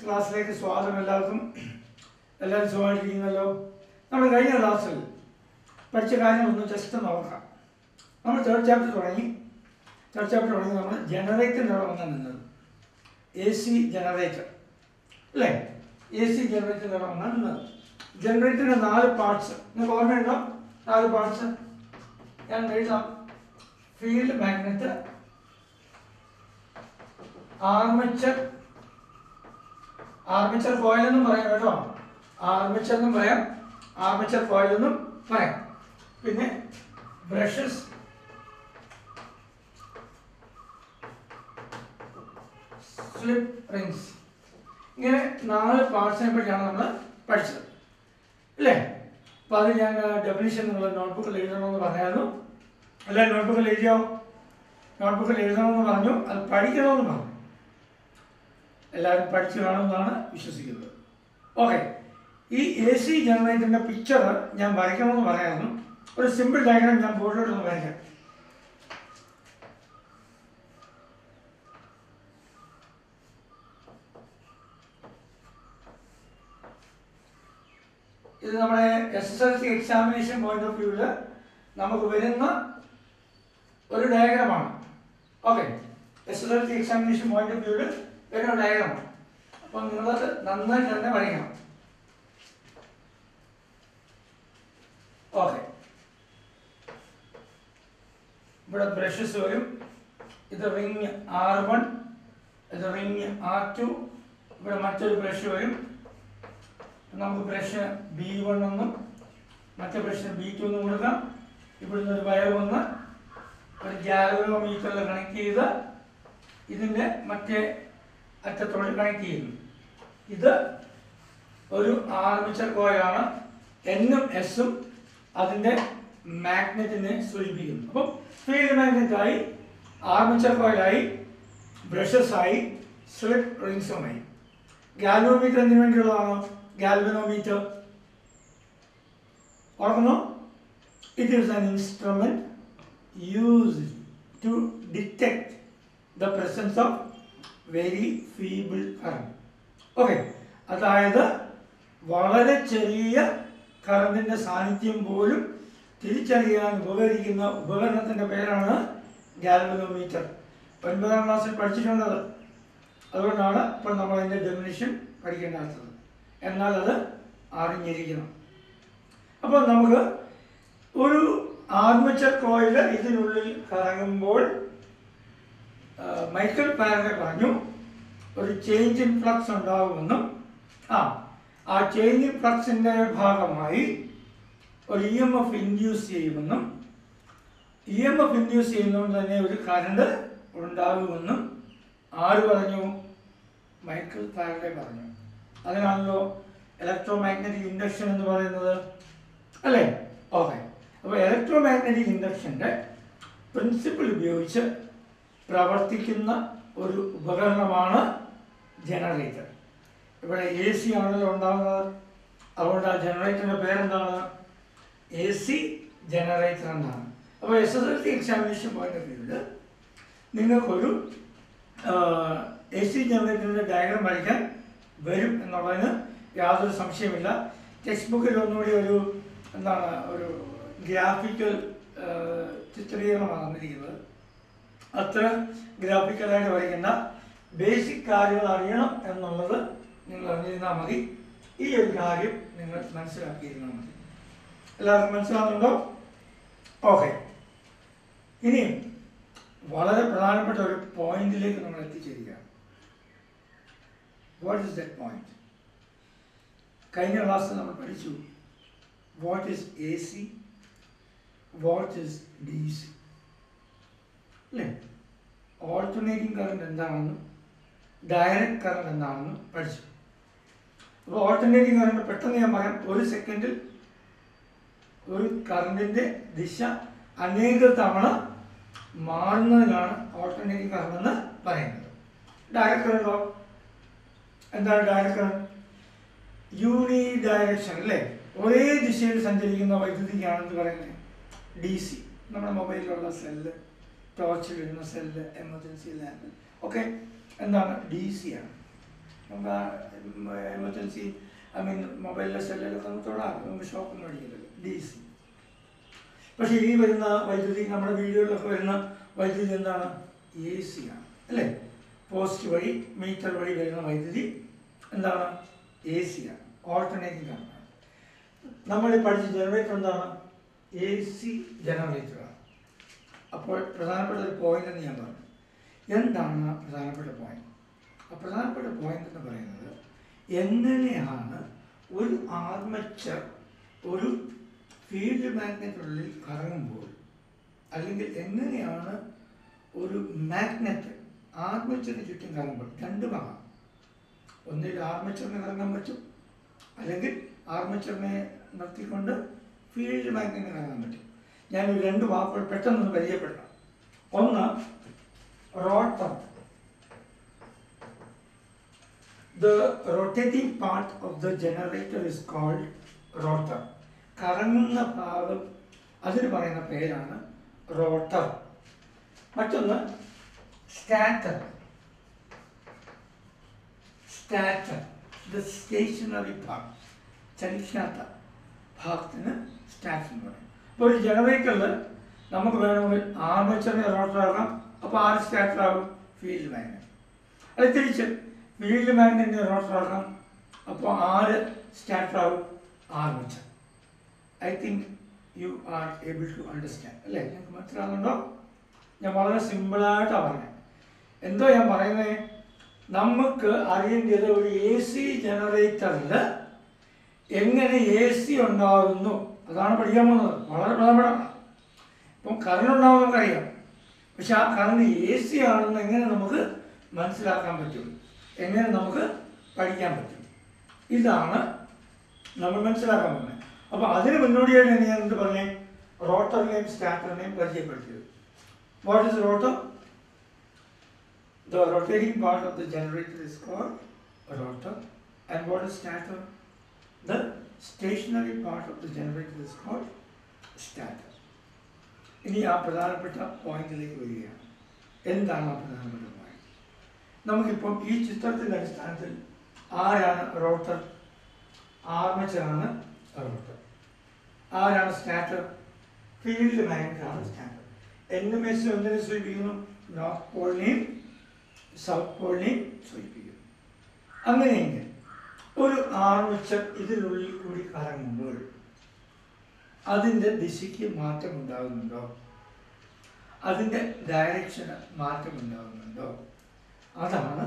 ക്ലാസ്സിലേക്ക് സ്വാഗതം എല്ലാവർക്കും. എല്ലാവരും സുഖമായിട്ടിരിക്കുന്നല്ലോ. നമ്മൾ കഴിഞ്ഞ ക്ലാസ്സിൽ പഠിച്ച കാര്യങ്ങളൊന്ന് ജസ്റ്റ് നോക്കാം. നമ്മൾ തേർഡ് ചാപ്റ്റർ തുടങ്ങി നമ്മൾ ജനറേറ്ററിൻ്റെ വന്നാൽ നിന്നത് AC ജനറേറ്റർ അല്ലേ? AC ജനറേറ്ററിൻ്റെ വന്നാൽ നിന്നത്. ജനറേറ്ററിൻ്റെ 4 പാർട്സ് നിങ്ങൾക്ക് ഓർമ്മയുണ്ടോ? 4 പാർട്സ് ഞാൻ എഴുതാം. ഫീൽഡ് മാഗ്നറ്റ്, ആർമേച്ചർ കോയിൽ എന്നും പറയാം കേട്ടോ. ആർമേച്ചർ എന്നും പറയാം, ആർമേച്ചർ കോയിൽ എന്നും പറയാം. പിന്നെ ബ്രഷസ്, സ്ലിപ്പ് റിങ്സ്. ഇങ്ങനെ 4 പാർട്സിനെ പറ്റിയാണ് നമ്മൾ പഠിച്ചത് അല്ലേ? അപ്പോൾ അത് ഞാൻ ഡെഫിനിഷൻ നിങ്ങൾ നോട്ട്ബുക്കിൽ എഴുതണമെന്ന് പറഞ്ഞായിരുന്നു. അല്ല, നോട്ട്ബുക്കിൽ എഴുതിയോ? നോട്ട്ബുക്കിൽ എഴുതണമെന്ന് പറഞ്ഞു, അത് പഠിക്കണമെന്ന് പറഞ്ഞു. എല്ലാവരും പഠിച്ചു കാണുമെന്നാണ് വിശ്വസിക്കുന്നത്. ഓക്കെ, ഈ AC ജനറേറ്ററിൻ്റെ പിക്ചർ ഞാൻ വരയ്ക്കണമെന്ന് പറയായിരുന്നു. ഒരു സിമ്പിൾ ഡയഗ്രാം ഞാൻ ബോർഡിലോട്ടൊന്ന് വരയ്ക്കാം. ഇത് നമ്മുടെ SSLC എക്സാമിനേഷൻ പോയിന്റ് ഓഫ് വ്യൂവിൽ നമുക്ക് വരുന്ന ഒരു ഡയഗ്രമാണ്. Okay, SSLC examination point of വ്യൂവിൽ വരുന്ന ഡയഗ്രമാണ്. അപ്പോൾ നിങ്ങളത് നന്നായിട്ട് തന്നെ വരയ്ക്കണം. ഓക്കെ, ഇവിടെ ബ്രഷസ് വരും. ഇത് റിങ് R1, ഇത് റിങ് R2. ഇവിടെ മറ്റൊരു ബ്രഷ് വരും. നമുക്ക് ബ്രഷ് B1 എന്നും മറ്റേ ബ്രഷിന് B2 എന്നും കൊടുക്കാം. ഇവിടുന്ന് ഒരു വയർ വന്ന് ഒരു ഗാൽവനോമീറ്ററിൽ കണക്ട് ചെയ്ത് ഇതിൻ്റെ മറ്റേ അറ്റത്തോട് കണക്ട് ചെയ്യുന്നു. ഇത് ഒരു ആർമേച്ചർ കോയിലാണ്. N-ഉം S-ഉം അതിൻ്റെ മാഗ്നറ്റിനെ സൂചിപ്പിക്കുന്നു. അപ്പം ഫീൽഡ് മാഗ്നറ്റായി, ആർമേച്ചർ കോയിലായി, ബ്രഷസായി, സ്ലിപ്പ് റിങ്സുമായി. ഗാൽവനോമീറ്റർ എന്തിനു വേണ്ടിയുള്ളതാണ്? ഗാൽവനോമീറ്റർ ഓർക്കുന്നു? It is an instrument used to detect the presence of very feeble current. Okay, അതായത് വളരെ ചെറിയ കറണ്ടിൻ്റെ സാന്നിധ്യം പോലും തിരിച്ചറിയാൻ ഉപകരിക്കുന്ന ഉപകരണത്തിൻ്റെ പേരാണ് ഗാൽവനോമീറ്റർ. 9ാം ക്ലാസ്സിൽ പഠിച്ചിട്ടുള്ളത്. അതുകൊണ്ടാണ് ഇപ്പോൾ നമ്മൾ അതിൻ്റെ ഡെഫിനിഷൻ പഠിക്കേണ്ടത്. എന്നാൽ അത് അറിഞ്ഞിരിക്കണം. അപ്പോൾ നമുക്ക് ഒരു ആർമേച്ചർ കോയിൽ ഇതിനുള്ളിൽ കറങ്ങുമ്പോൾ മൈക്കൽ ഫാരഡെ പറഞ്ഞു ഒരു ചേഞ്ച് ഇൻ ഫ്ലക്സ് ഉണ്ടാകുമെന്നും ആ ചേഞ്ച് ഇൻ ഫ്ലക്സിൻ്റെ ഭാഗമായി ഒരു EMF ഇൻഡ്യൂസ് ചെയ്യുമെന്നും EMF ഇൻഡ്യൂസ് ചെയ്യുന്നതുകൊണ്ട് തന്നെ ഒരു കറണ്ട് ഉണ്ടാകുമെന്നും ആര് പറഞ്ഞു? മൈക്കൽ ഫാരഡെ പറഞ്ഞു. അതിനാണല്ലോ ഇലക്ട്രോ മാഗ്നറ്റിക് ഇൻഡക്ഷൻ എന്ന് പറയുന്നത് അല്ലേ? ഓക്കെ, അപ്പോൾ ഇലക്ട്രോ മാഗ്നറ്റിക് ഇൻഡക്ഷൻ്റെ പ്രിൻസിപ്പിൾ ഉപയോഗിച്ച് പ്രവർത്തിക്കുന്ന ഒരു ഉപകരണമാണ് ജനറേറ്റർ. ഇവിടെ AC ആണല്ലോ ഉണ്ടാകുന്നത്. അതുകൊണ്ട് ആ ജനറേറ്ററിൻ്റെ പേരെന്താണ്? AC ജനറേറ്റർ എന്നാണ്. അപ്പോൾ SSLC എക്സാമിനേഷൻ പോയിന്റ് ഓഫ് വ്യൂവിൽ നിങ്ങൾക്കൊരു AC ജനറേറ്ററിൻ്റെ ഡയഗ്രാം വരയ്ക്കാൻ വരും എന്നുള്ളതിന് യാതൊരു സംശയമില്ല. ടെക്സ്റ്റ് ബുക്കിൽ ഒന്നുകൂടി ഒരു ഒരു ഗ്രാഫിക്കൽ ചിത്രീകരണമാണ് തന്നിരിക്കുന്നത്. അത്ര ഗ്രാഫിക്കലായിട്ട് വരയ്ക്കുന്ന ബേസിക് കാര്യങ്ങൾ അറിയണം എന്നുള്ളത് നിങ്ങൾ അറിഞ്ഞിരുന്നാൽ മതി. ഈ ഒരു കാര്യം നിങ്ങൾ മനസ്സിലാക്കിയിരുന്നാൽ മതി. എല്ലാവർക്കും മനസ്സിലാകുന്നുണ്ടോ? ഓക്കെ, ഇനി വളരെ പ്രധാനപ്പെട്ട ഒരു പോയിന്റിലേക്ക് നമ്മൾ എത്തിച്ചേരുകയാണ്. What is that point? കഴിഞ്ഞ ക്ലാസ്സിൽ നമ്മൾ പഠിച്ചു what is AC, what is DC അല്ലേ? ഓൾട്ടർനേറ്റിംഗ് കറണ്ട് എന്താണെന്നും ഡയറക്റ്റ് കറണ്ട് എന്താണെന്നും പഠിച്ചു. അപ്പോൾ ഓൾട്ടർനേറ്റിംഗ് കറണ്ട് പെട്ടെന്ന് ഞാൻ പറയാം. ഒരു സെക്കൻഡിൽ ഒരു കറണ്ടിൻ്റെ ദിശ അനേക തവണ മാറുന്നതിനാണ് ഓൾട്ടർനേറ്റിംഗ് കറണ്ട് എന്ന് പറയുന്നത്. ഡയറക്റ്റ് കറണ്ടോ? എന്താണ് ഡയറക്റ്റ് കറണ്ട്? യൂണി ഡയറക്ഷൻ അല്ലേ? ഒരേ ദിശയിൽ സഞ്ചരിക്കുന്ന വൈദ്യുതിക്കാണെന്ന് പറയുന്നത് DC. നമ്മുടെ മൊബൈലിലുള്ള സെല്ല്, ടോർച്ചിൽ വരുന്ന സെല്ല്, എമർജൻസി ലാമ്പ് ഒക്കെ എന്താണ്? DC ആണ്. നമുക്ക് എമർജൻസി മൊബൈലിലെ സെല്ലിലൊക്കെ നമുക്ക് തൊടാം, നമുക്ക് ഷോക്കൊന്നും അടിക്കുന്നില്ല, DC. പക്ഷേ ഈ വരുന്ന വൈദ്യുതി, നമ്മുടെ വീടുകളിലൊക്കെ വരുന്ന വൈദ്യുതി എന്താണ്? AC ആണ് അല്ലേ? പോസ്റ്റ് വഴി, മീറ്റർ വഴി വരുന്ന വൈദ്യുതി എന്താണ്? AC ആണ്, ഓൾട്ടർനേറ്റിംഗ് ആണ്. നമ്മൾ പഠിച്ച ജനറേറ്റർ എന്താണ്? AC ജനറേറ്ററാണ്. അപ്പോൾ പ്രധാനപ്പെട്ട ഒരു പോയിന്റ് എന്ന് ഞാൻ പറഞ്ഞു. എന്താണ് പ്രധാനപ്പെട്ട പോയിന്റ്? ആ പ്രധാനപ്പെട്ട പോയിന്റ് എന്ന് പറയുന്നത്, എങ്ങനെയാണ് ഒരു ആർമേച്ചർ ഒരു ഫീൽഡ് മാഗ്നറ്റിനുള്ളിൽ കറങ്ങുമ്പോൾ, അല്ലെങ്കിൽ എങ്ങനെയാണ് ഒരു മാഗ്നറ്റ് ആർമേച്ചറിന് ചുറ്റും കറങ്ങുമ്പോൾ, രണ്ട് ഭാഗം, ഒന്നിൽ ആർമേച്ചറിന് കറങ്ങാൻ പറ്റും, അല്ലെങ്കിൽ ആർമേച്ചറിനെ നിർത്തിക്കൊണ്ട് ഫീൽഡ് മാഗ്നറ്റിന് കറങ്ങാൻ പറ്റും. ഞാൻ രണ്ട് വാക്കുകൾ പെട്ടെന്ന് പരിചയപ്പെടണം. ഒന്ന്, rotor. The rotating part of the generator is called rotor. കറങ്ങുന്ന ഭാഗം, അതിന് പറയുന്ന പേരാണ് റോട്ടർ. മറ്റൊന്ന് stator. Stator, the stationary part, ചലിക്കാത്ത ഭാഗത്തിന് സ്റ്റാറ്റർ എന്ന് പറയും. അപ്പോൾ ഒരു ജനറേറ്ററിൽ നമുക്ക് വേണമെങ്കിൽ ആർമേച്ചറിനെ റോട്ടറാകാം. അപ്പോൾ ആര് സ്റ്റാറ്റർ ആകും? Field magnet. അത് തിരിച്ച് ഫീൽഡ് മാഗ്നറ്റിനെ റോട്ടറാകാം. അപ്പോൾ ആര് സ്റ്റാറ്റർ ആകും? Armature. I think you are able to understand അല്ലേ? നിങ്ങൾക്ക് മനസ്സിലാകുന്നുണ്ടോ? ഞാൻ വളരെ സിമ്പിളായിട്ടാണ് പറഞ്ഞത്. എന്തോ ഞാൻ പറയുന്നത്, നമുക്ക് അറിയേണ്ടത് ഒരു AC ജനറേറ്ററിൽ എങ്ങനെ AC ഉണ്ടാകുന്നു, അതാണ് പഠിക്കാൻ പോകുന്നത്. വളരെ പ്രധാനപ്പെട്ടതാണ്. ഇപ്പം കറണ്ട് ഉണ്ടാകും നമുക്കറിയാം, പക്ഷെ ആ കറണ്ട് AC ആണെന്ന് എങ്ങനെ നമുക്ക് മനസ്സിലാക്കാൻ പറ്റും, എങ്ങനെ നമുക്ക് പഠിക്കാൻ പറ്റും, ഇതാണ് നമ്മൾ മനസ്സിലാക്കാൻ പോകുന്നത്. അപ്പോൾ അതിന് മുന്നോടിയായിട്ട് ഞാൻ എന്ത് പറഞ്ഞേ? റോട്ടറിനെയും സ്റ്റാറ്ററിനെയും പരിചയപ്പെടുത്തിയത്. What is rotor? The rotating part of the generator is called rotor. And what is stator? The stationary part of the generator is called stator. ഇനി ആ പ്രധാനപ്പെട്ട പോയിന്റിലേക്ക് വരികയാണ്. എന്താണ് ആ പ്രധാനപ്പെട്ട പോയിന്റ്? നമുക്കിപ്പം ഈ ചിത്രത്തിൻ്റെ അടിസ്ഥാനത്തിൽ ആരാണ് റോട്ടർ? ആർമേച്ചറാണ് റോട്ടർ. ആരാണ് സ്റ്റാറ്റർ? ഫീൽഡ് മാഗ്നറ്റാണ് സ്റ്റാറ്റർ. എന്തിനെ സൂചിപ്പിക്കുന്നു? നോർത്ത് പോളിനെയും സൗത്ത് പോളിനെയും സൂചിപ്പിക്കുന്നു. അങ്ങനെയെങ്കിൽ ഒരു ആർമേച്ചർ ഇതിനുള്ളിൽ കൂടി കറങ്ങുമ്പോൾ അതിൻ്റെ ദിശയ്ക്ക് മാറ്റമുണ്ടാകുന്നുണ്ടോ? അതിൻ്റെ ഡയറക്ഷന് മാറ്റമുണ്ടാകുന്നുണ്ടോ? അതാണ്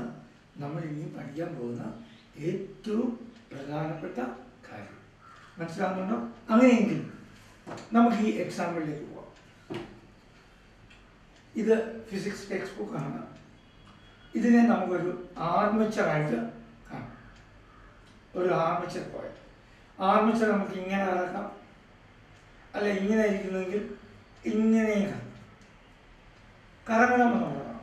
നമ്മൾ ഇനി പഠിക്കാൻ പോകുന്ന ഏറ്റവും പ്രധാനപ്പെട്ട കാര്യം. മനസ്സിലാകുന്നുണ്ടോ? അങ്ങനെയെങ്കിൽ നമുക്ക് ഈ എക്സാമ്പിളിലേക്ക് പോകാം. ഇത് ഫിസിക്സ് ടെക്സ്റ്റ് ബുക്കാണ്. ഇതിനെ നമുക്കൊരു ആർമേച്ചറായിട്ട് കാണാം. ഒരു ആർമേച്ചർ കോയിൽ. ആർമേച്ചർ നമുക്ക് ഇങ്ങനെ കറക്കാം, അല്ല ഇങ്ങനെ ഇരിക്കുന്നെങ്കിൽ ഇങ്ങനെയും കറങ്ങണമെന്നുള്ളതാണ്.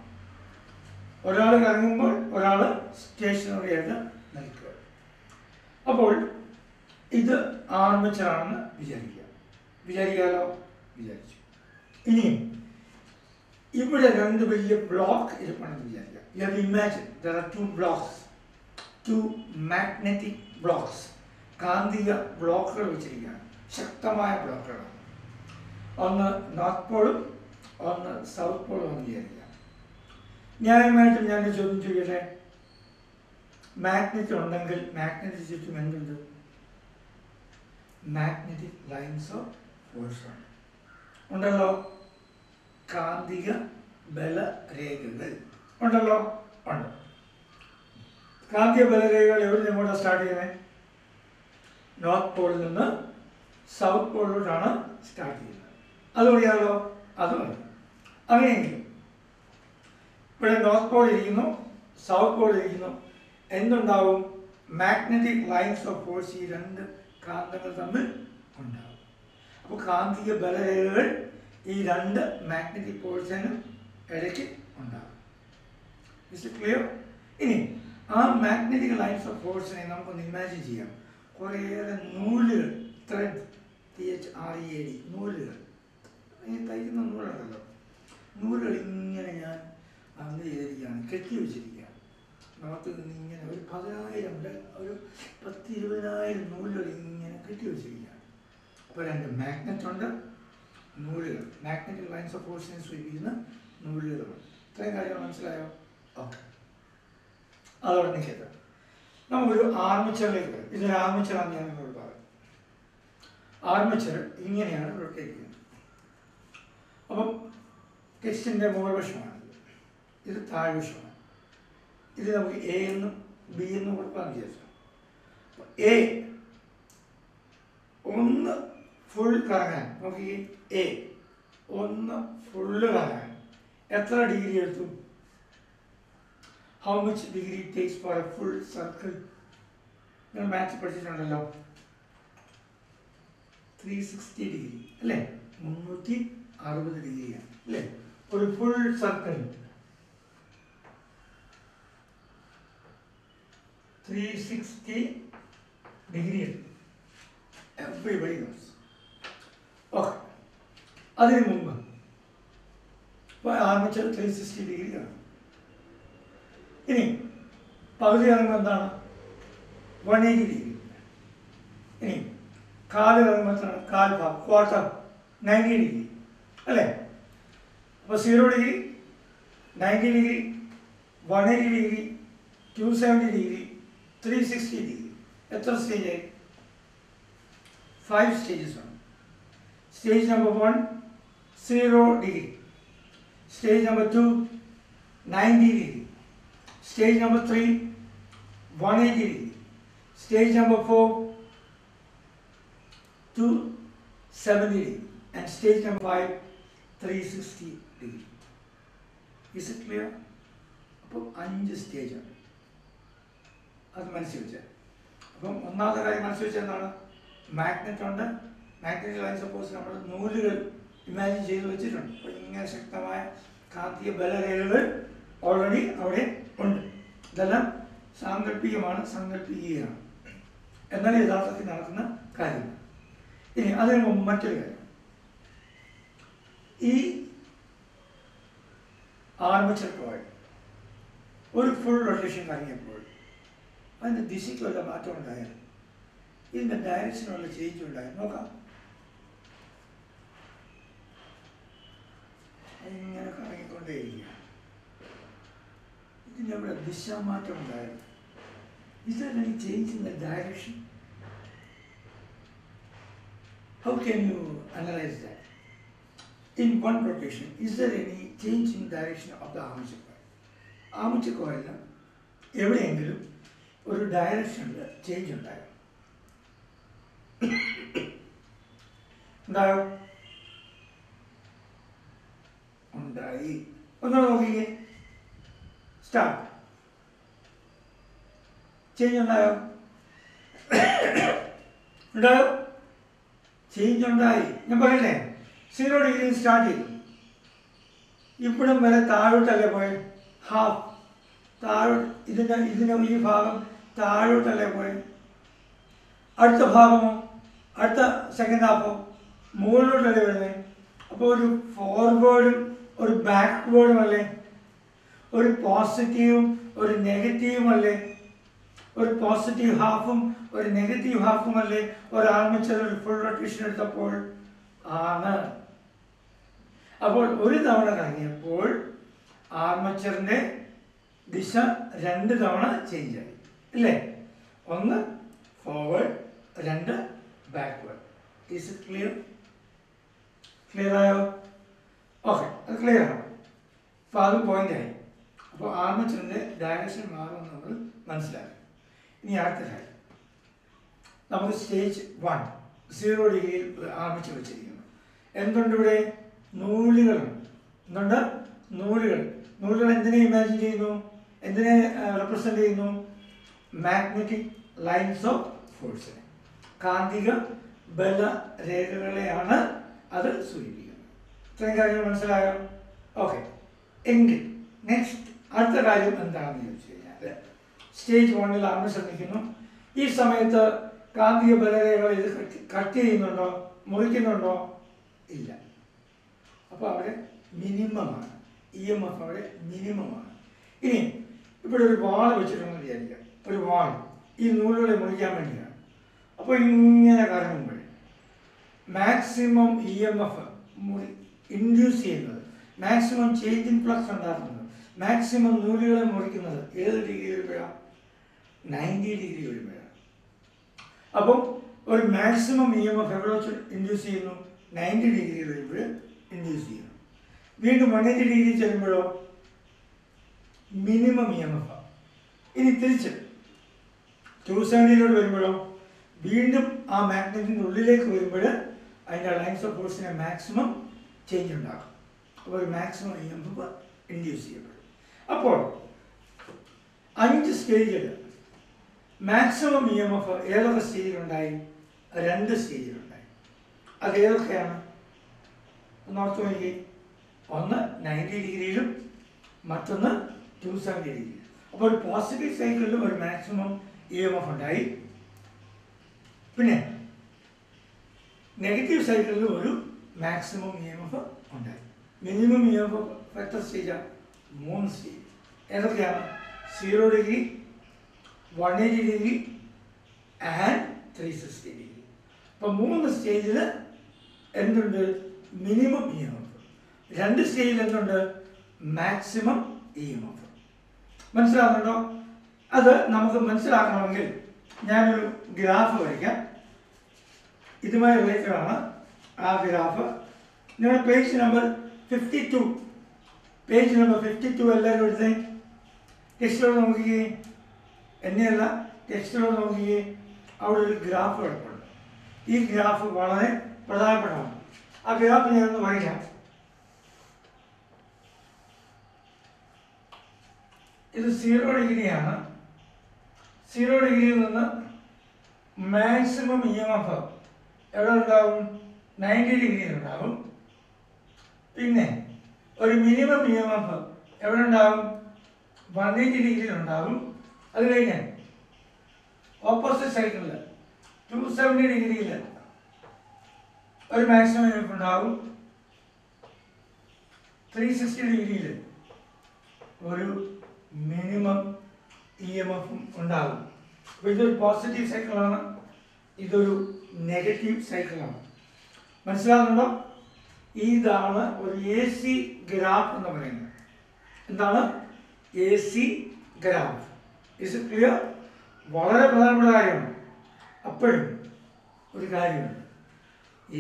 ഒരാൾ കറങ്ങുമ്പോൾ ഒരാൾ സ്റ്റേഷനറി ആയിട്ട് നിൽക്കുക. അപ്പോൾ ഇത് ആർമേച്ചറാണെന്ന് വിചാരിക്കാലോ? വിചാരിച്ചു. ഇനിയും ഇവിടെ രണ്ട് വലിയ ബ്ലോക്ക് ഇരിപ്പുണ്ടെന്ന് വിചാരിക്കാം. You have to imagine there are two blocks, two magnetic blocks. കാന്തിക ബ്ലോക്കുകൾ വെച്ചിരിക്കുകയാണ്, ശക്തമായ ബ്ലോക്കുകളാണ്. ഒന്ന് നോർത്ത് പോളും ഒന്ന് സൗത്ത് പോളും എന്ന് വിചാരിക്കാം. ന്യായമായിട്ടും ഞാൻ ചോദ്യം ചോദിക്കട്ടെ, മാഗ്നറ്റ് ഉണ്ടെങ്കിൽ മാഗ്നറ്റ് ചുറ്റും എന്തുണ്ട്? മാഗ്നറ്റിക് ലൈൻസ് ഓഫ് ഫോഴ്സ് ഉണ്ടല്ലോ. കാന്തിക ബലരേഖകൾ ഉണ്ടല്ലോ. ഉണ്ട്. കാന്തിക ബലരേഖകൾ എവിടെ നിന്നോട്ടാണ് സ്റ്റാർട്ട് ചെയ്യുന്നത്? നോർത്ത് പോളിൽ നിന്ന് സൗത്ത് പോളിലോട്ടാണ് സ്റ്റാർട്ട് ചെയ്യുന്നത്. അതുപടിയാണല്ലോ. അത് മതി. അങ്ങനെയെങ്കിൽ ഇവിടെ നോർത്ത് പോൾ ഇരിക്കുന്നു, സൗത്ത് പോൾ ഇരിക്കുന്നു. എന്തുണ്ടാവും? മാഗ്നറ്റിക് ലൈൻസ് ഓഫ് ഫോഴ്സ് ഈ രണ്ട് കാന്തങ്ങൾ തമ്മിൽ ഉണ്ടാവും. അപ്പോൾ കാന്തിക ബലരേഖകൾ ഈ രണ്ട് മാഗ്നറ്റിക് പോൾസിനും ഇടയ്ക്ക് ഉണ്ടാകും. Is it clear? ഇനി ആ മാഗ്നറ്റിക് ലൈൻസ് ഓഫ് ഫോഴ്സിനെ നമുക്കൊന്ന് ഇമാജിൻ ചെയ്യാം. കുറേയേറെ നൂലുകൾ, ത്രെഡ്, THREAD, നൂലുകൾ, ഈ തയ്ക്കുന്ന നൂലുണ്ടല്ലോ, നൂലുകൾ ഇങ്ങനെ ഞാൻ അന്ന് ചെയ്തിരിക്കുകയാണ്, കെട്ടി വെച്ചിരിക്കുകയാണ്. നമുക്ക് ഇങ്ങനെ ഒരു 10,000 ഒരു 10,000-20,000 നൂലുകൾ ഇങ്ങനെ കെട്ടി വെച്ചിരിക്കുകയാണ്. അപ്പോൾ 2 മാഗ്നറ്റ് ഉണ്ട്, നൂലുകൾ, മാഗ്നറ്റിക് ലൈൻസ് ഓഫ് ഫോഴ്സിനെ സൂചിപ്പിക്കുന്ന നൂലുകളുണ്ട്. ഇത്രയും കാര്യങ്ങൾ മനസ്സിലായോ? ഓക്കെ, അതോടെ നിൽക്കട്ടെ. നമുക്കൊരു ആർമച്ചറിലേക്ക് വരും. ഇതൊരു ആർമച്ചറാണെന്ന് ഞാൻ നിങ്ങളോട് പറയും. ആർമച്ചർ ഇങ്ങനെയാണ് റൊട്ടേറ്റ് ചെയ്യുന്നത്. അപ്പം ടെക്സ്റ്റിൻ്റെ മുകൾ വശമാണ്, ഇത് താഴ്വശമാണ്. ഇത് നമുക്ക് എ എന്നും ബി എന്നും കൊടുക്കാൻ വിചാരിച്ചു. എ ഒന്ന് ഫുൾ കറങ്ങാൻ നോക്കി, എ ഒന്ന് ഫുള്ള് കറങ്ങാൻ എത്ര ഡിഗ്രി എടുത്തു? How much degree takes for a full circle? നിങ്ങൾ മാത്സ് പഠിച്ചിട്ടുണ്ടല്ലോ, 360 ഡിഗ്രി അല്ലേ, 360 ഡിഗ്രിയാണ് അല്ലേ ഒരു full circle. 360 degree everybody knows. Okay, അതിന് മുമ്പ് ആർമേച്ചർ 360 ഡിഗ്രി ആണ്. ഇനി പകുതി ഇറങ്ങുമ്പോൾ എന്താണ്? 180 ഡിഗ്രി. ഇനി കാല് ഇറങ്ങുമ്പോൾ എത്രയാണ്? കാൽ ഭാഗം, ക്വാർട്ടർ, 90 ഡിഗ്രി അല്ലേ. അപ്പോൾ 0 degree, 90 degree, 180 degree, 270 degree, 360 degree. എത്ര സ്റ്റേജ് ആയി? 5 സ്റ്റേജസ് ആണ്. Stage number 1 0 degree, stage number 2 90 degree, stage number 3 180 degree, stage number 4 270 degree, and stage number 5 360 degree. Is it clear? അപ്പോൾ 5 സ്റ്റേജ് ആണ്. അത് മനസ്സിൽ വെച്ചാൽ, അപ്പം ഒന്നാമത്തെ കാര്യം മനസ്സിൽ വെച്ചാൽ എന്താണ്? മാഗ്നറ്റ് ഉണ്ട്, മാഗ്നറ്റിക് ലൈൻസ് ഓഫ് ഫോഴ്സ് നമ്മൾ നൂലുകൾ ഇമാജിൻ ചെയ്ത് വെച്ചിട്ടുണ്ട്. അപ്പോൾ ഇങ്ങനെ ശക്തമായ കാന്തിക ബലരേഖകൾ ഓൾറെഡി അവിടെ ഉണ്ട്. ഇതെല്ലാം സാങ്കല്പികമാണ്, സങ്കല്പിക്കുകയാണ്, എന്നാൽ യഥാർത്ഥത്തിൽ നടക്കുന്ന കാര്യങ്ങൾ. ഇനി അതിന് മുമ്പ് മറ്റൊരു കാര്യം, ഈ ആർമേച്ചർ കോയിൽ ഒരു ഫുൾ റൊട്ടേഷൻ കറങ്ങിയപ്പോൾ അതിൻ്റെ ദിശയ്ക്ക് വല്ല മാറ്റം ഉണ്ടായാൽ ഇതിൻ്റെ ഡയറക്ഷനുള്ള ചേഞ്ച് ഉണ്ടായാൽ നോക്കാം. ഇങ്ങനെ കറങ്ങിക്കൊണ്ടേയിരിക്കുക, ഇതിൻ്റെ ദിശാമാറ്റം ഉണ്ടായാൽ is there any change in the direction? How can you analyze that? In one rotation, is there any change in direction of the armature coil? Armature coil എവിടെയെങ്കിലും ഒരു ഡയറക്ഷനിൽ ചേഞ്ച് ഉണ്ടായോ? ഉണ്ടായോ? ഉണ്ടായി. ഒന്നുകൂടെ നോക്കിക്കേ, സ്റ്റാർട്ട്. ചേഞ്ച് ഉണ്ടായോ? ഉണ്ടായോ? ചേഞ്ച് ഉണ്ടായി. ഞാൻ പറയല്ലേ, 0 ഡിഗ്രി സ്റ്റാർട്ട് ചെയ്തു, ഇപ്പോഴും വരെ താഴോട്ടല്ലേ പോയത്? ഹാഫ് താഴോട്ട്, ഇതിൻ്റെ ഈ ഭാഗം താഴോട്ടല്ലേ പോയത്? അടുത്ത ഭാഗമോ, അടുത്ത സെക്കൻഡ് ഹാഫോ മുകളിലോട്ടല്ലേ വരുന്നത്? അപ്പോൾ ഒരു ഫോർവേഡും ഒരു ബാക്ക്വേർഡും അല്ലേ, ഒരു പോസിറ്റീവും ഒരു നെഗറ്റീവും അല്ലേ, ഒരു പോസിറ്റീവ് ഹാഫും ഒരു നെഗറ്റീവ് ഹാഫും അല്ലേ ഒരു ആർമേച്ചർ ഒരു ഫുൾ റൊട്ടേഷൻ എടുത്തപ്പോൾ ആണ്. അപ്പോൾ ഒരു തവണ കറങ്ങിയപ്പോൾ ആർമേച്ചറിൻ്റെ ദിശ 2 തവണ ചേഞ്ച് ആയി അല്ലേ? ഒന്ന് forward, 2 backward. Is it clear? Clear ആയോ? ഓക്കെ, അത് ക്ലിയർ ആണ്. അപ്പോൾ അത് പോയിൻ്റായി. അപ്പോൾ ആർമേച്ചറിൻ്റെ ഡയറക്ഷൻ മാറുമെന്ന് നമ്മൾ മനസ്സിലാക്കി. ഇനി അടുത്ത കാര്യം, നമുക്ക് സ്റ്റേജ് 1 0 ഡിഗ്രിയിൽ ആർമേച്ചർ വെച്ചിരിക്കുന്നു. എന്തുണ്ട് ഇവിടെ? നൂലുകളുണ്ട്. എന്തുണ്ട്? നൂലുകൾ. നൂലുകൾ എന്തിനെ ഇമാജിൻ ചെയ്യുന്നു? എന്തിനെ റെപ്രസെൻ്റ് ചെയ്യുന്നു? മാഗ്നറ്റിക് ലൈൻസ് ഓഫ് ഫോഴ്സിനെ, കാന്തിക ബലരേഖകളെയാണ് അത് സൂചിപ്പിക്കുന്നത്. ഇത്രയും കാര്യങ്ങൾ മനസ്സിലായോ? ഓക്കെ, എങ്കിൽ നെക്സ്റ്റ് അടുത്ത കാര്യം എന്താണെന്ന് ചോദിച്ചു കഴിഞ്ഞാൽ, സ്റ്റേജ് 1ൽ ആർമേച്ചർ നിൽക്കുന്നു. ഈ സമയത്ത് കാന്തിക ബലരേഖകൾ ഇത് കട്ട് ചെയ്യുന്നുണ്ടോ, മുറിക്കുന്നുണ്ടോ? ഇല്ല. അപ്പോൾ അവിടെ മിനിമമാണ്, EMF അവിടെ മിനിമമാണ്. ഇനി ഇവിടെ ഒരു വാൾ വെച്ചിട്ടുണ്ടെന്ന് വിചാരിക്കാം, ഒരു വാൾ ഈ നൂലുകളെ മുറിക്കാൻ വേണ്ടിയാണ്. അപ്പോൾ ഇങ്ങനെ കറങ്ങുമ്പോൾ മാക്സിമം EMF ഇൻഡ്യൂസ് ചെയ്യുന്നത്, മാക്സിമം ചേഞ്ച് ഇൻ ഫ്ലക്സ് ഉണ്ടാക്കുന്നത്, മാക്സിമം നൂലുകളെ മുറിക്കുന്നത് ഏത് ഡിഗ്രി വരുമ്പോഴാണ്? 90 ഡിഗ്രി വരുമ്പോഴാണ്. അപ്പം ഒരു മാക്സിമം EMF എവിടെ വെച്ച് ഇൻഡ്യൂസ് ചെയ്യുന്നു? 90 ഡിഗ്രി വരുമ്പോൾ ഇൻഡ്യൂസ് ചെയ്യുന്നു. വീണ്ടും 180 ഡിഗ്രി ചെല്ലുമ്പോഴോ മിനിമം EMF. ഇനി തിരിച്ച് 270 വരുമ്പോഴോ വീണ്ടും ആ മാഗ്നറ്റിൻ്റെ ഉള്ളിലേക്ക് വരുമ്പോൾ അതിൻ്റെ ലൈൻസ് ഓഫ് ഫോഴ്സിനെ മാക്സിമം ചേഞ്ച് ഉണ്ടാകും. അപ്പോൾ ഒരു മാക്സിമം EMF ഇൻഡ്യൂസ് ചെയ്യപ്പെടും. അപ്പോൾ 5 സ്റ്റേജിൽ മാക്സിമം EMF ഏതൊക്കെ സ്റ്റേജിലുണ്ടായി? 2 സ്റ്റേജിലുണ്ടായി. അത് ഏതൊക്കെയാണ്? നോർത്ത് നോക്കി. ഒന്ന് 90 ഡിഗ്രിയിലും മറ്റൊന്ന് 270 ഡിഗ്രിയിലും. അപ്പോൾ ഒരു പോസിറ്റീവ് സൈക്കിളിലും ഒരു മാക്സിമം EMF ഉണ്ടായി. പിന്നെ നെഗറ്റീവ് സൈക്കിളിലും ഒരു മാക്സിമം EMF ഉണ്ടായി. മിനിമം EMF എത്ര സ്റ്റേജാണ്? 3 സ്റ്റേജ്. ഏതൊക്കെയാണ്? 0 ഡിഗ്രി, 180 ഡിഗ്രി ആൻഡ് 360 ഡിഗ്രി. അപ്പോൾ 3 സ്റ്റേജിൽ എന്തുണ്ട്? Minimum EMF. 2 സ്റ്റേജിൽ എന്തുണ്ട്? Maximum EMF. മനസ്സിലാകുന്നുണ്ടോ? അത് നമുക്ക് മനസ്സിലാക്കണമെങ്കിൽ ഞാനൊരു ഗ്രാഫ് വരയ്ക്കാം. ഇതുമായി റിലേറ്റഡാണ് ആ ഗ്രാഫ്. നിങ്ങൾ പേജ് നമ്പർ 52 എല്ലാവരും എടുത്തേ. ടെക്സ്റ്റിലോട് നോക്കുകയും എന്നെയല്ല ടെക്സ്റ്റിലോട് നോക്കുകയും അവിടെ ഒരു ഗ്രാഫ് കിടപ്പുണ്ട്. ഈ ഗ്രാഫ് വളരെ പ്രധാനപ്പെട്ടതാണ്. ആ ഗ്രാഫ് ഞാനൊന്ന് വരയ്ക്കാം. ഇത് 0 ഡിഗ്രിയാണ്. 0 ഡിഗ്രിയിൽ നിന്ന് മാക്സിമം EMF എവിടെ ഉണ്ടാവും? 90 ഡിഗ്രിയിൽ ഉണ്ടാവും. പിന്നെ ഒരു മിനിമം EMF എവിടെ ഉണ്ടാവും? 180 ഡിഗ്രിയിൽ ഉണ്ടാവും. അത് കഴിഞ്ഞ് ഓപ്പോസിറ്റ് സൈക്കിളിൽ 270 ഡിഗ്രിയിൽ ഒരു മാക്സിമം EMF ഉണ്ടാവും. 360 ഡിഗ്രിയിൽ ഒരു മിനിമം EMF ഉണ്ടാകും. അപ്പോൾ ഇതൊരു പോസിറ്റീവ് സൈക്കിളാണ്, ഇതൊരു നെഗറ്റീവ് സൈക്കിളാണ്. മനസ്സിലാകുന്നുണ്ടോ? ഇതാണ് ഒരു AC ഗ്രാഫ് എന്ന് പറയുന്നത്. എന്താണ് AC ഗ്രാഫ്? Is clear? വളരെ പ്രധാനപ്പെട്ട കാര്യമാണ്. അപ്പോഴും ഒരു കാര്യമുണ്ട്.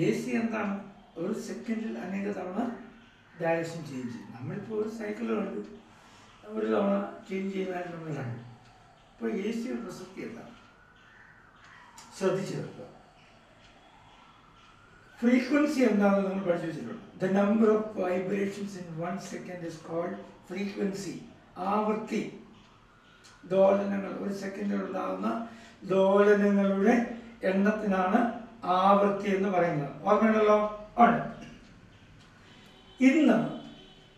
AC എന്താണ്? ഒരു സെക്കൻഡിൽ അനേക തവണ ഡയറക്ഷൻ ചേഞ്ച് ചെയ്യും. നമ്മളിപ്പോൾ ഒരു സൈക്കിൾ കണ്ടു, ഒരു തവണ ചേഞ്ച് ചെയ്യുന്നതായിട്ട് നമ്മൾ കണ്ടു. അപ്പോൾ AC പ്രസക്തി എന്താണ്? ശ്രദ്ധിച്ചു വെക്കുക. ഫ്രീക്വൻസി എന്താണെന്ന് നമ്മൾ പഠിച്ചു വെച്ചിട്ടുണ്ട്. The number of vibrations in 1 second is called frequency. ആവൃത്തി, ദോലനങ്ങൾ, ഒരു സെക്കൻഡിൽ ഉണ്ടാകുന്ന ദോലനങ്ങളുടെ എണ്ണത്തിനാണ് ആവൃത്തി എന്ന് പറയുന്നത്. ഓർമ്മയുണ്ടല്ലോ? ആണ്. ഇന്ന്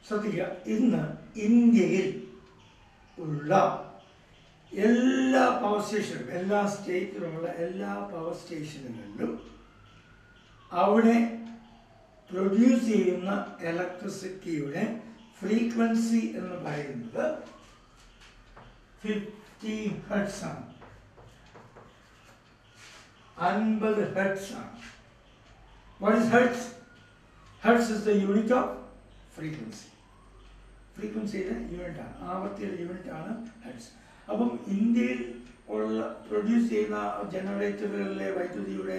ശ്രദ്ധിക്കുക, ഇന്ന് ഇന്ത്യയിൽ ഉള്ള എല്ലാ പവർ സ്റ്റേഷനും, എല്ലാ സ്റ്റേറ്റിലുമുള്ള എല്ലാ പവർ സ്റ്റേഷനുകളിലും അവിടെ പ്രൊഡ്യൂസ് ചെയ്യുന്ന ഇലക്ട്രിസിറ്റിയുടെ ഫ്രീക്വൻസി എന്ന് പറയുന്നത് 50 ഹെർട്സ് ആണ്. 50 ഹെർട്സ് ആണ്. What is hertz? Hertz is the unit of frequency. ഫ്രീക്വൻസിയുടെ യൂണിറ്റാണ്, ആവൃത്തിയുടെ യൂണിറ്റാണ് ഹെർട്സ്. അപ്പം ഇന്ത്യയിൽ ഉള്ള പ്രൊഡ്യൂസ് ചെയ്യുന്ന ജനറേറ്ററുകളിലെ വൈദ്യുതിയുടെ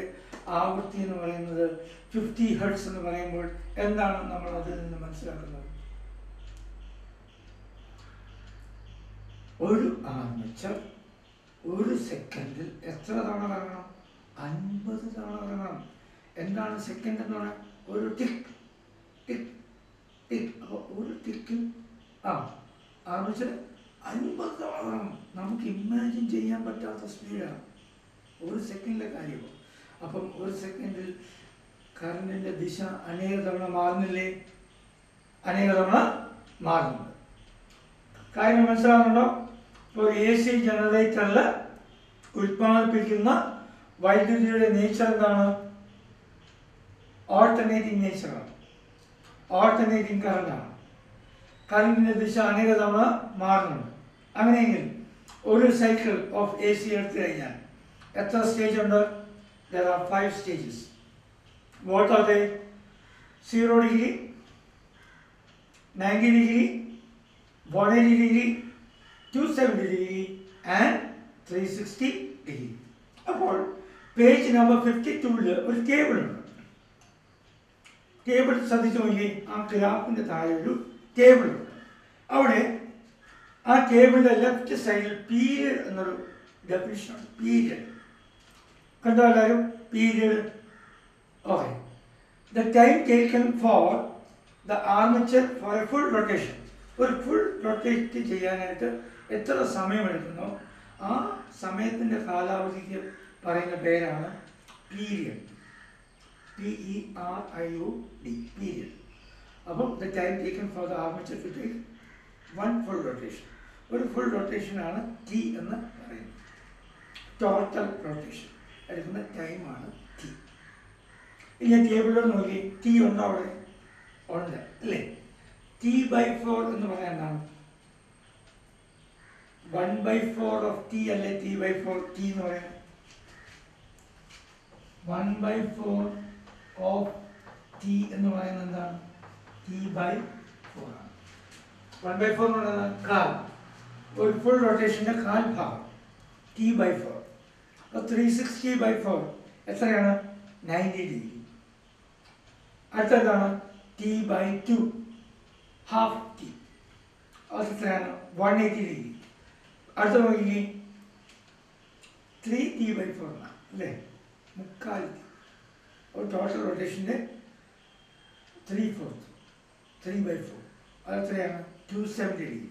ആവൃത്തി എന്ന് പറയുന്നത് 50 ഹെർട്സ് എന്ന് പറയുമ്പോൾ എന്താണ് നമ്മൾ അതിൽ നിന്ന് മനസ്സിലാക്കുന്നത്? ഒരു ആർമേച്ചർ ഒരു സെക്കൻഡിൽ എത്ര തവണ കറങ്ങണം? 50 തവണ കറങ്ങണം. എന്താണ് സെക്കൻഡ് എന്ന് പറഞ്ഞാൽ? ഒരു ടിക്ക് ടിക്ക് ടിക്ക്. അപ്പോൾ ഒരു ടിക്കിൽ ആർമേച്ചർ 50 തവണ കറങ്ങണം. നമുക്ക് ഇമാജിൻ ചെയ്യാൻ പറ്റാത്ത സ്പീഡാണ് ഒരു സെക്കൻഡിലെ കാര്യം. അപ്പം ഒരു സെക്കൻഡിൽ കറണ്ടിൻ്റെ ദിശ അനേക തവണ മാറുന്നില്ലേ? അനേക തവണ മാറുന്നുണ്ട്. കാര്യം മനസ്സിലാകുന്നുണ്ടോ? ഇപ്പോൾ AC ജനറേറ്ററിൽ ഉൽപ്പാദിപ്പിക്കുന്ന വൈദ്യുതിയുടെ നേച്ചർ എന്താണ്? Alternating നേച്ചറാണ്, alternating കറണ്ടാണ്. കറണ്ടിൻ്റെ ദിശ അനേക തവണ മാറുന്നുണ്ട്. അങ്ങനെയെങ്കിൽ ഒരു സൈക്കിൾ ഓഫ് എ സി എടുത്തു കഴിഞ്ഞാൽ എത്ര സ്റ്റേജ് ഉണ്ട്? There are 5 stages. What are they? 0 degree, 90 degree, 180 degree, 270 degree and 360 degree. അപ്പോൾ പേജ് നമ്പർ 52 ഒരു ടേബിൾ ഉണ്ട്. ടേബിൾ ശ്രദ്ധിച്ചു നോക്കി, ആ ഗ്രാഫിൻ്റെ താഴെ ഒരു ടേബിൾ ഉണ്ട്. അവിടെ ആ ടേബിളിൻ്റെ ലെഫ്റ്റ് സൈഡിൽ പീരിയഡ് എന്നൊരു ഡെഫിനിഷനാണ്. പീരിയഡ് കണ്ടോ എല്ലാവരും? Period. Okay. The time taken for the armature for a full rotation. ഒരു ഫുൾ റൊട്ടേറ്റ് ചെയ്യാനായിട്ട് എത്ര സമയമെടുക്കുന്നോ ആ സമയത്തിൻ്റെ കാലാവധിക്ക് പറയുന്ന പേരാണ് പീരിയഡ്. PERIOD, period. അപ്പം the time taken for the armature to take one full rotation. ഒരു ഫുൾ റൊട്ടേഷനാണ് T എന്ന് പറയുന്നത്. ടോട്ടൽ റൊട്ടേഷൻ എടുക്കുന്ന ടൈമാണ് T. ഇനി ടേബിളിലോട്ട് നോക്കി, T ഉണ്ടോ അവിടെ? ഉണ്ട് അല്ലേ? T/4 എന്ന് പറയാൻ എന്താണ്? 1/4 ഓഫ് T അല്ലേ? T/4 T എന്ന് പറയാൻ 1/4 ഓഫ് T എന്ന് പറയുന്നത് എന്താണ്? T/4 ആണ്. 1/4 എന്ന് പറയുന്നത് കാൽ, ഒരു ഫുൾ റൊട്ടേഷൻ്റെ കാൽ ഭാഗം T/4. അപ്പോൾ 360/4 എത്രയാണ്? 90 ഡിഗ്രി. അടുത്തെന്താണ്? T/2 ഹാഫ് T, അത് എത്രയാണ്? 180 ഡിഗ്രി. അടുത്ത നോക്കി 3T/4 ആണ് അല്ലേ? മുക്കാൽ T. ഒരു ടോട്ടൽ റൊട്ടേഷൻ്റെ 3/4, 3/4 അത് എത്രയാണ്? 270 ഡിഗ്രി.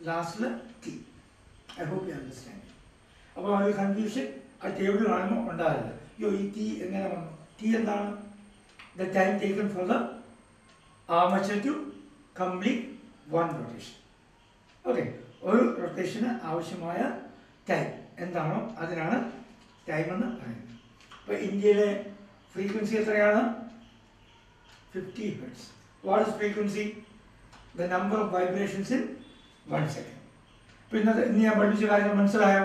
ലാസ്റ്റിൽ T. I hope you understand. അപ്പോൾ ഒരു കൺഫ്യൂഷൻ ആ ടേബിൾ കാണുമ്പോൾ ഉണ്ടാകില്ല. അയ്യോ ഈ T എങ്ങനെ വന്നു? T എന്താണ്? The time taken for the armature to complete one rotation. Okay. ഒരു റൊട്ടേഷന് ആവശ്യമായ ടൈം എന്താണോ അതിനാണ് ടൈം എന്ന് പറയുന്നത്. ഇപ്പോൾ ഇന്ത്യയിലെ ഫ്രീക്വൻസി എത്രയാണ്? 50 hertz. What is frequency? The number of vibrations in 1 second. അപ്പോൾ ഇന്ന് ഞാൻ പഠിപ്പിച്ച കാര്യങ്ങൾ മനസ്സിലായോ?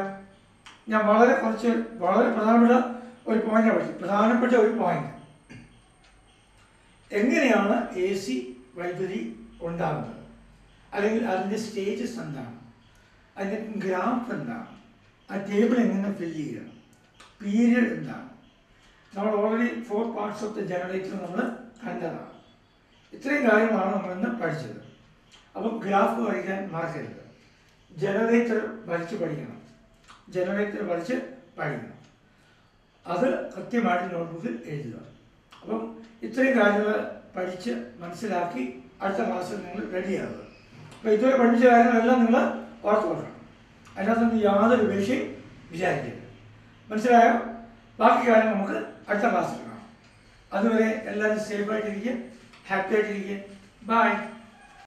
ഞാൻ വളരെ പ്രധാനപ്പെട്ട ഒരു പോയിന്റാണ് പഠിച്ചത്. പ്രധാനപ്പെട്ട ഒരു പോയിന്റ്, എങ്ങനെയാണ് എ സി വൈദ്യുതി ഉണ്ടാകുന്നത്, അല്ലെങ്കിൽ അതിൻ്റെ സ്റ്റേജസ് എന്താണ്, അതിൻ്റെ ഗ്രാഫ് എന്താണ്, ആ ടേബിൾ എങ്ങനെ ഫില്ല് ചെയ്യണം, പീരിയഡ് എന്താണ്. നമ്മൾ already 4 parts of the generator നമ്മൾ കണ്ടതാണ്. ഇത്രയും കാര്യങ്ങളാണ് നമ്മളിന്ന് പഠിച്ചത്. അപ്പം ഗ്രാഫ് വരയ്ക്കാൻ മറക്കരുത്. ജനറേറ്റർ വരച്ച് പഠിക്കണം. അത് കൃത്യമായിട്ട് നോട്ട്ബുക്കിൽ എഴുതുക. അപ്പം ഇത്രയും കാര്യങ്ങൾ പഠിച്ച് മനസ്സിലാക്കി അടുത്ത ക്ലാസ്സിൽ നിങ്ങൾ റെഡിയാകുക. അപ്പോൾ ഇതുവരെ പഠിച്ച കാര്യങ്ങളെല്ലാം നിങ്ങൾ ഓർത്ത് വെക്കണം. അതിനകത്തൊന്നും യാതൊരു ഉപേക്ഷയും വിചാരിക്കരുത്. മനസ്സിലായോ? ബാക്കി കാര്യം നമുക്ക് അടുത്ത ക്ലാസ്സിൽ കാണാം. അതുവരെ എല്ലാവരും സേഫായിട്ടിരിക്കുക, ഹാപ്പി ആയിട്ടിരിക്കുക. ബൈ.